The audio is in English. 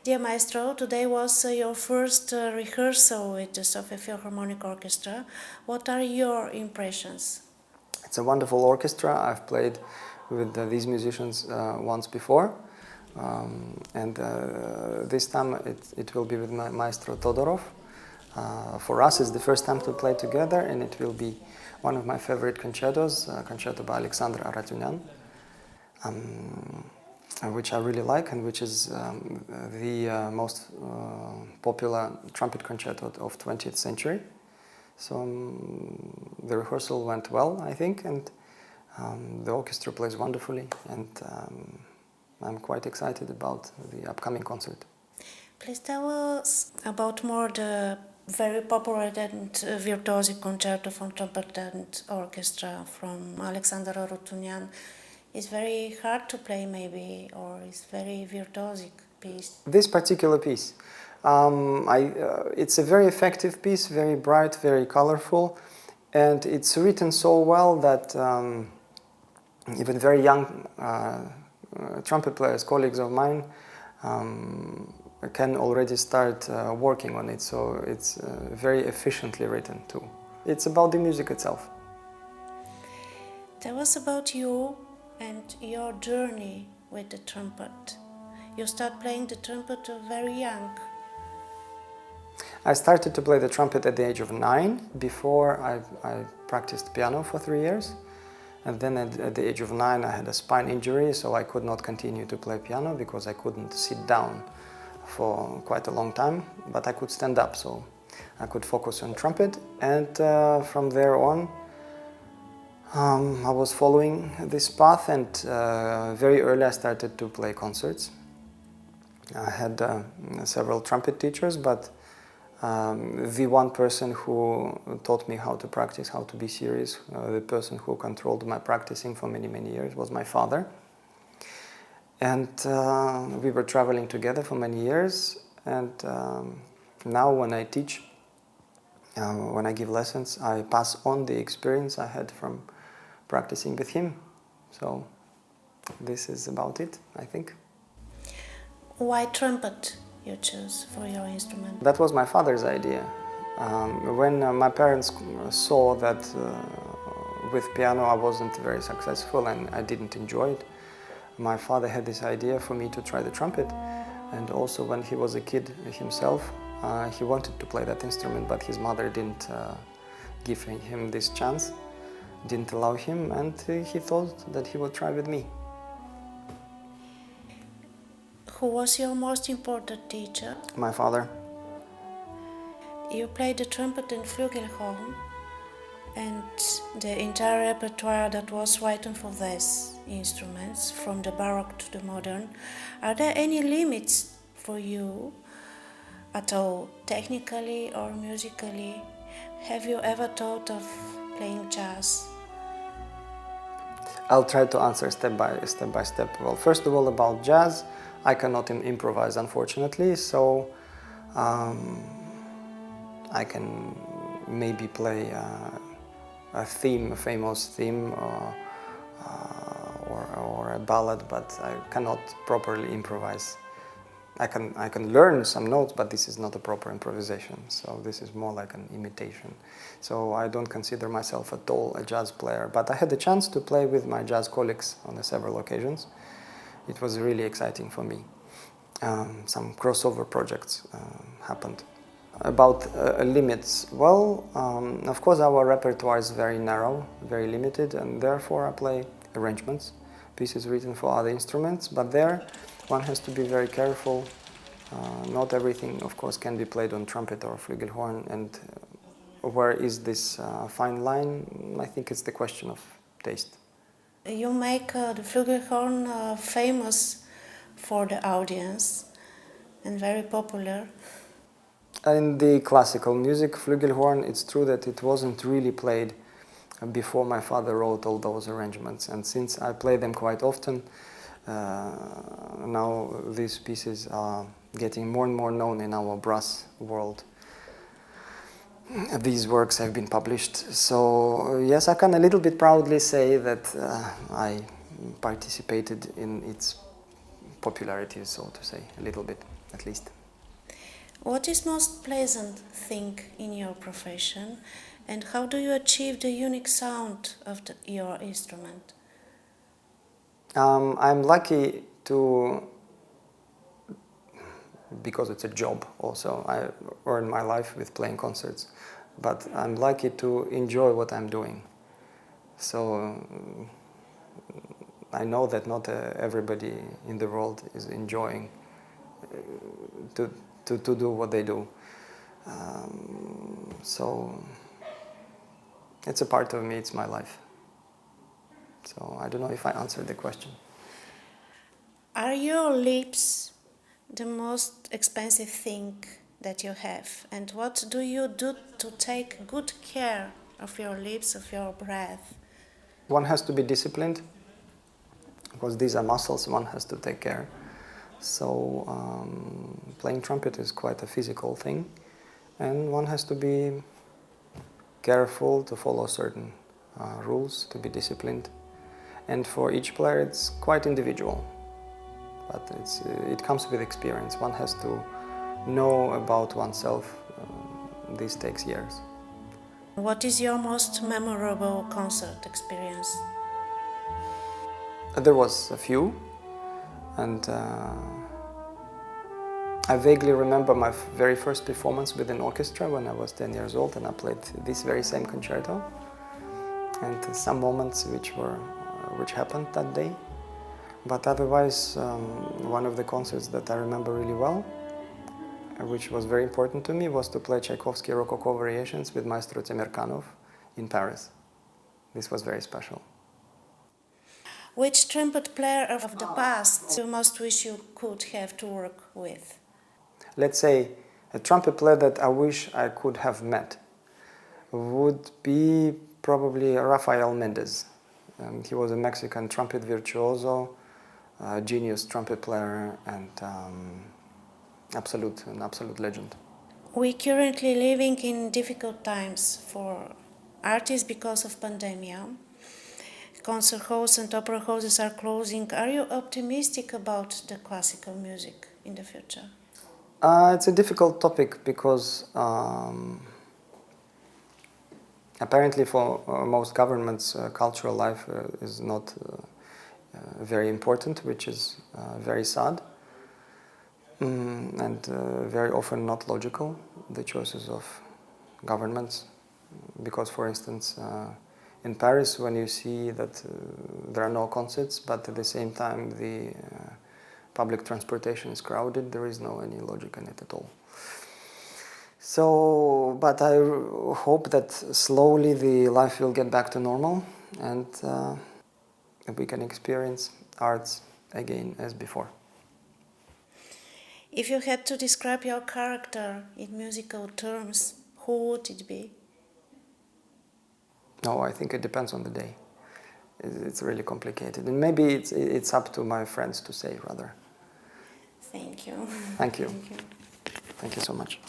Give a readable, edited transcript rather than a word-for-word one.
Dear Maestro, today was your first rehearsal with the Sofia Philharmonic Orchestra. What are your impressions? It's a wonderful orchestra. I've played with these musicians once before, and this time it will be with Maestro Todorov. For us, it's the first time to play together, and it will be one of my favorite concertos, concerto by Alexander Aratyunyan, which I really like, and which is the most popular trumpet concerto of 20th century. So the rehearsal went well, I think, and the orchestra plays wonderfully, and I'm quite excited about the upcoming concert. Please tell us about more the very popular and virtuosic concerto for trumpet and orchestra from Alexander Aratyunyan. It's very hard to play, maybe, or it's very virtuosic piece. This particular piece, it's a very effective piece, very bright, very colorful, and it's written so well that even very young trumpet players, colleagues of mine, can already start working on it. So it's very efficiently written too. It's about the music itself. Tell us about you and your journey with the trumpet. You start playing the trumpet very young. I started to play the trumpet at the age of 9. Before I practiced piano for 3 years, and then at the age of 9 I had a spine injury, so I could not continue to play piano because I couldn't sit down for quite a long time, but I could stand up, so I could focus on trumpet, and from there on I was following this path, and very early I started to play concerts. I had several trumpet teachers, but the one person who taught me how to practice, how to be serious, the person who controlled my practicing for many, many years was my father. And we were traveling together for many years, and now when I teach, when I give lessons, I pass on the experience I had from practicing with him. So this is about it, I think. Why trumpet you choose for your instrument? That was my father's idea. When my parents saw that with piano I wasn't very successful and I didn't enjoy it, my father had this idea for me to try the trumpet. And also when he was a kid himself, he wanted to play that instrument, but his mother didn't give him this chance, didn't allow him, and he thought that he would try with me. Who was your most important teacher? My father. You played the trumpet and flugelhorn, and the entire repertoire that was written for these instruments, from the Baroque to the modern. Are there any limits for you at all, technically or musically? Have you ever thought of playing jazz? I'll try to answer step by step. Well, first of all, about jazz, I cannot improvise, unfortunately, so I can maybe play a theme, a famous theme, or a ballad, but I cannot properly improvise. I can learn some notes, but this is not a proper improvisation, so this is more like an imitation. So I don't consider myself at all a jazz player, but I had the chance to play with my jazz colleagues on several occasions. It was really exciting for me. Some crossover projects happened. About limits, well, of course our repertoire is very narrow, very limited, and therefore I play arrangements, pieces written for other instruments, but there one has to be very careful. Not everything, of course, can be played on trumpet or flugelhorn, and where is this fine line? I think it's the question of taste. You make the flugelhorn famous for the audience and very popular. In the classical music, flugelhorn, it's true that it wasn't really played before my father wrote all those arrangements, and since I play them quite often, now these pieces are getting more and more known in our brass world. These works have been published, so yes, I can a little bit proudly say that I participated in its popularity, so to say, a little bit. at least. What is most pleasant thing in your profession, and how do you achieve the unique sound of your instrument? I'm lucky to, because it's a job also, I earn my life with playing concerts, but I'm lucky to enjoy what I'm doing. So I know that not everybody in the world is enjoying to do what they do. So it's a part of me, it's my life. So I don't know if I answered the question. Are your lips the most expensive thing that you have? And what do you do to take good care of your lips, of your breath? One has to be disciplined, because these are muscles one has to take care. So playing trumpet is quite a physical thing, and one has to be careful to follow certain rules, to be disciplined. And for each player it's quite individual, but it comes with experience. One has to know about oneself. This takes years. What is your most memorable concert experience? There was a few, and I vaguely remember my very first performance with an orchestra when I was 10 years old, and I played this very same concerto, and some moments which happened that day. But otherwise, one of the concerts that I remember really well, which was very important to me, was to play Tchaikovsky Rococo Variations with Maestro Temirkanov in Paris. This was very special. Which trumpet player of the past you most wish you could have to work with? Let's say a trumpet player that I wish I could have met would be probably Rafael Mendez. He was a Mexican trumpet virtuoso, a genius trumpet player, and an absolute legend. We're currently living in difficult times for artists because of pandemic. Concert halls and opera houses are closing. Are you optimistic about the classical music in the future? It's a difficult topic because apparently for most governments, cultural life is not very important, which is very sad and very often not logical, the choices of governments. Because, for instance, in Paris, when you see that there are no concerts, but at the same time the public transportation is crowded, there is no any logic in it at all. So, but I hope that slowly the life will get back to normal, and we can experience arts again as before. If you had to describe your character in musical terms, who would it be? No, I think it depends on the day. It's really complicated, and maybe it's up to my friends to say rather. Thank you. Thank you. Thank you. Thank you so much.